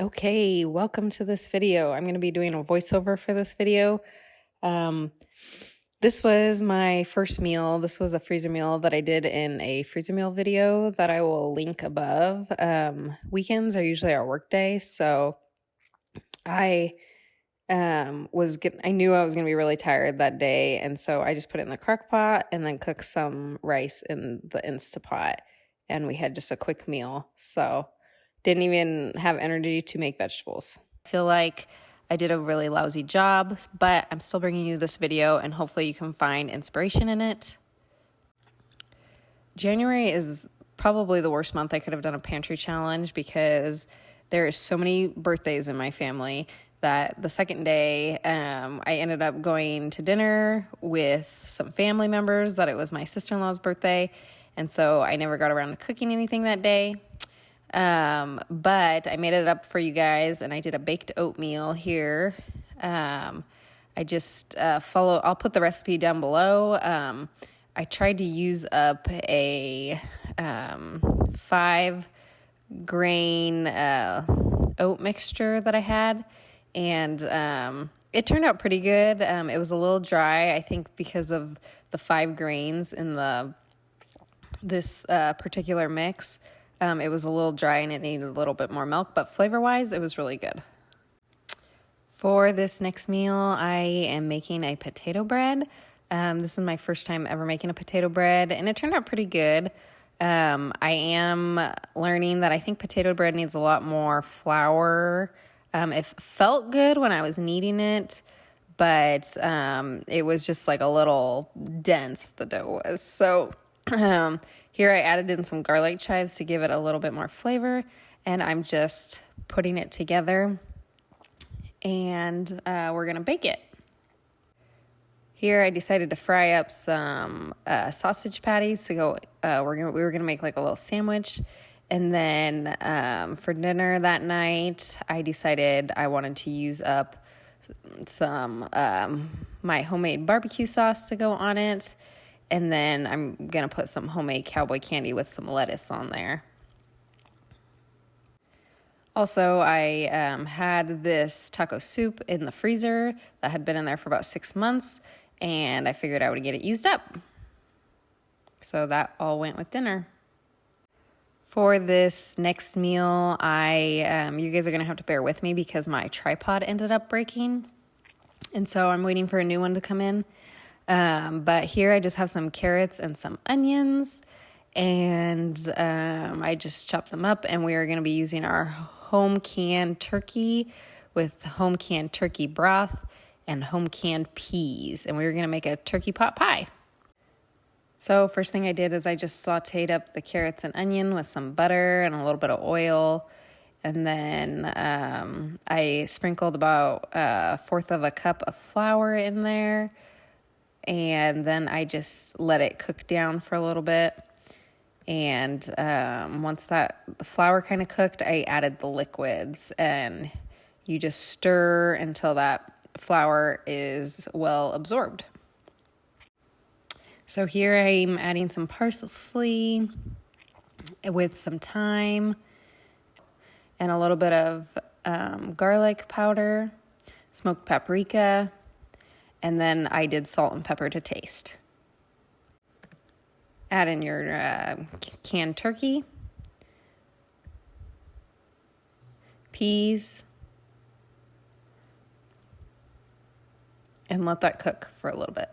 Okay, welcome to this video. I'm going to be doing a voiceover for this video. Um, this was my first meal. This was a freezer meal that I did in a freezer meal video that I will link above. Weekends are usually our work day, so I I knew I was going to be really tired that day, and so I just put it in the crock pot and then cooked some rice in the Instapot, and we had just a quick meal. So didn't even have energy to make vegetables. I feel like I did a really lousy job, but I'm still bringing you this video and hopefully you can find inspiration in it. January is probably the worst month I could have done a pantry challenge because there is so many birthdays in my family that the second day I ended up going to dinner with some family members that it was my sister-in-law's birthday, and so I never got around to cooking anything that day. But I made it up for you guys and I did a baked oatmeal here. I just I'll put the recipe down below. I tried to use up a 5-grain oat mixture that I had, and it turned out pretty good. It was a little dry, I think, because of the 5 grains in this particular mix. It was a little dry and it needed a little bit more milk, but flavor-wise, it was really good. For this next meal, I am making a potato bread. This is my first time ever making a potato bread, and it turned out pretty good. I am learning that I think potato bread needs a lot more flour. It felt good when I was kneading it, but it was just like a little dense, the dough was. So here I added in some garlic chives to give it a little bit more flavor, and I'm just putting it together, and we're gonna bake it. Here I decided to fry up some sausage patties to go. We were gonna make like a little sandwich, and then for dinner that night, I decided I wanted to use up some my homemade barbecue sauce to go on it. And then I'm going to put some homemade cowboy candy with some lettuce on there. Also, I had this taco soup in the freezer that had been in there for about 6 months, and I figured I would get it used up. So that all went with dinner. For this next meal, you guys are going to have to bear with me because my tripod ended up breaking. And so I'm waiting for a new one to come in. But here I just have some carrots and some onions, and I just chopped them up, and we are going to be using our home canned turkey with home canned turkey broth and home canned peas, and we were going to make a turkey pot pie. So first thing I did is I just sauteed up the carrots and onion with some butter and a little bit of oil. And then I sprinkled about 1/4 of a cup of flour in there. And then I just let it cook down for a little bit. And once the flour kind of cooked, I added the liquids. And you just stir until that flour is well absorbed. So here I'm adding some parsley with some thyme and a little bit of garlic powder, smoked paprika, and then I did salt and pepper to taste. Add in your canned turkey, peas, and let that cook for a little bit.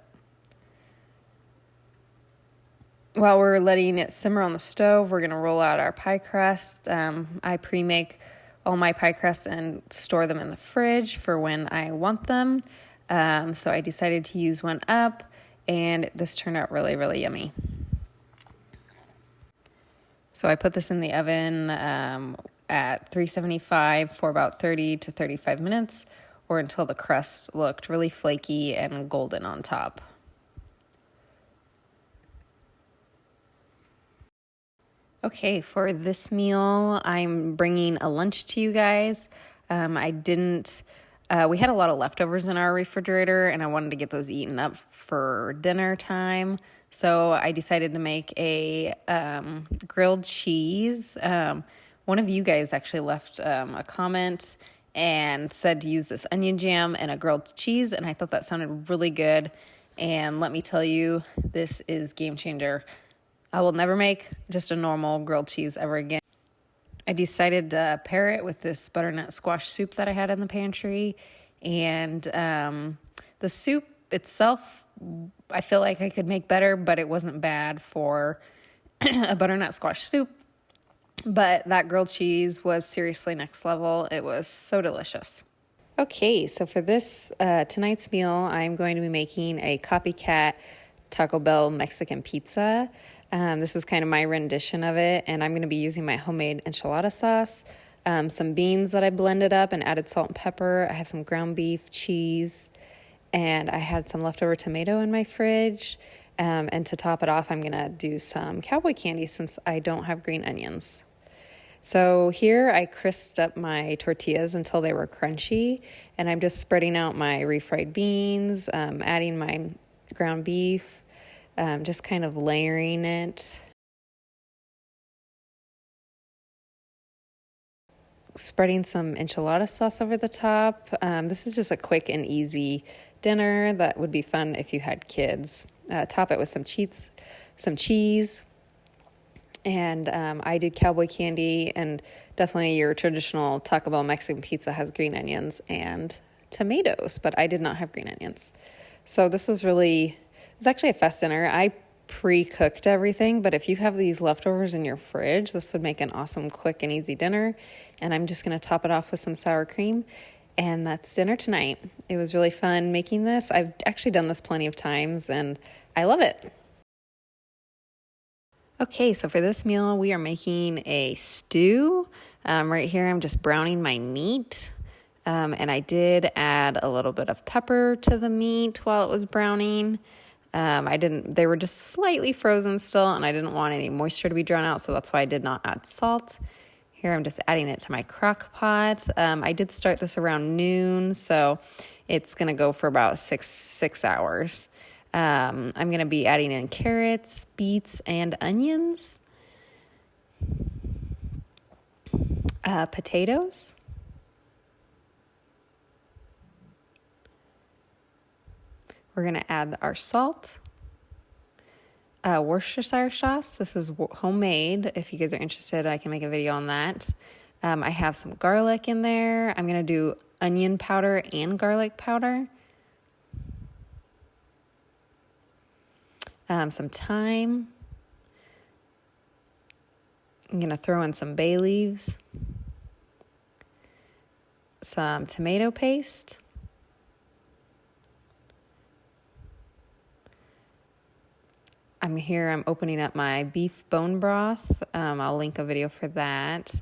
While we're letting it simmer on the stove, we're going to roll out our pie crust. I pre-make all my pie crusts and store them in the fridge for when I want them. So I decided to use one up, and this turned out really, really yummy. So I put this in the oven at 375 for about 30 to 35 minutes, or until the crust looked really flaky and golden on top. Okay, for this meal, I'm bringing a lunch to you guys. We had a lot of leftovers in our refrigerator, and I wanted to get those eaten up for dinner time. So I decided to make a grilled cheese. One of you guys actually left a comment and said to use this onion jam and a grilled cheese, and I thought that sounded really good. And let me tell you, this is game changer. I will never make just a normal grilled cheese ever again. I decided to pair it with this butternut squash soup that I had in the pantry. And the soup itself, I feel like I could make better, but it wasn't bad for a butternut squash soup. But that grilled cheese was seriously next level. It was so delicious. Okay, so for this tonight's meal, I'm going to be making a copycat Taco Bell Mexican pizza. This is kind of my rendition of it, and I'm going to be using my homemade enchilada sauce, some beans that I blended up and added salt and pepper. I have some ground beef, cheese, and I had some leftover tomato in my fridge. And to top it off, I'm going to do some cowboy candy since I don't have green onions. So here I crisped up my tortillas until they were crunchy, and I'm just spreading out my refried beans, adding my ground beef, just kind of layering it. Spreading some enchilada sauce over the top. This is just a quick and easy dinner that would be fun if you had kids. Top it with some cheese. And I did cowboy candy, and definitely your traditional Taco Bell Mexican pizza has green onions and tomatoes, but I did not have green onions. So this was it's actually a fast dinner. I pre-cooked everything, but if you have these leftovers in your fridge, this would make an awesome, quick, and easy dinner. And I'm just going to top it off with some sour cream, and that's dinner tonight. It was really fun making this. I've actually done this plenty of times, and I love it. Okay, so for this meal, we are making a stew. Right here, I'm just browning my meat. And I did add a little bit of pepper to the meat while it was browning. They were just slightly frozen still, and I didn't want any moisture to be drawn out, so that's why I did not add salt. Here, I'm just adding it to my crock pot. I did start this around noon, so it's gonna go for about six hours. I'm going to be adding in carrots, beets, and onions, potatoes, we're going to add our salt, Worcestershire sauce. This is homemade. If you guys are interested, I can make a video on that. I have some garlic in there. I'm going to do onion powder and garlic powder. Some thyme. I'm going to throw in some bay leaves, some tomato paste, I'm opening up my beef bone broth. I'll link a video for that.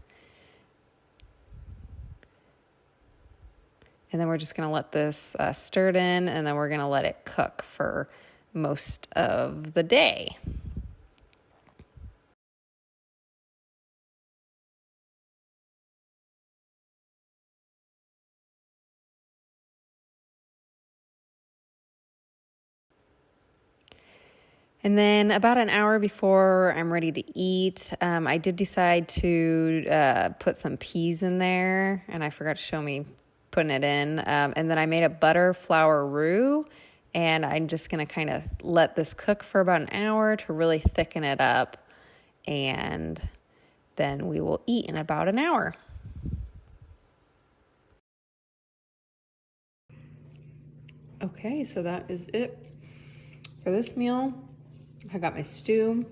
And then we're just going to let this stir in, and then we're going to let it cook for most of the day. And then about an hour before I'm ready to eat, I did decide to put some peas in there, and I forgot to show me putting it in. And then I made a butter flour roux, and I'm just going to kind of let this cook for about an hour to really thicken it up, and then we will eat in about an hour. Okay, so that is it for this meal. I got my stew,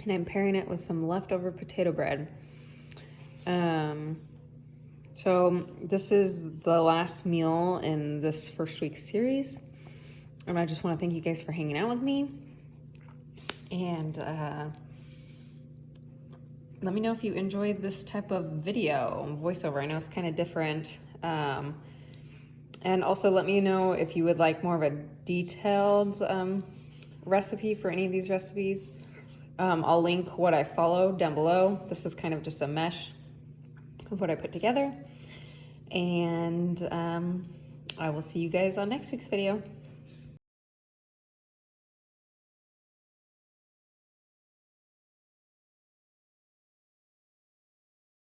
and I'm pairing it with some leftover potato bread. So this is the last meal in this first week series, and I just want to thank you guys for hanging out with me. And let me know if you enjoyed this type of video voiceover. I know it's kind of different. And also let me know if you would like more of a detailed recipe for any of these recipes. I'll link what I followed down below. This is kind of just a mesh of what I put together. And I will see you guys on next week's video.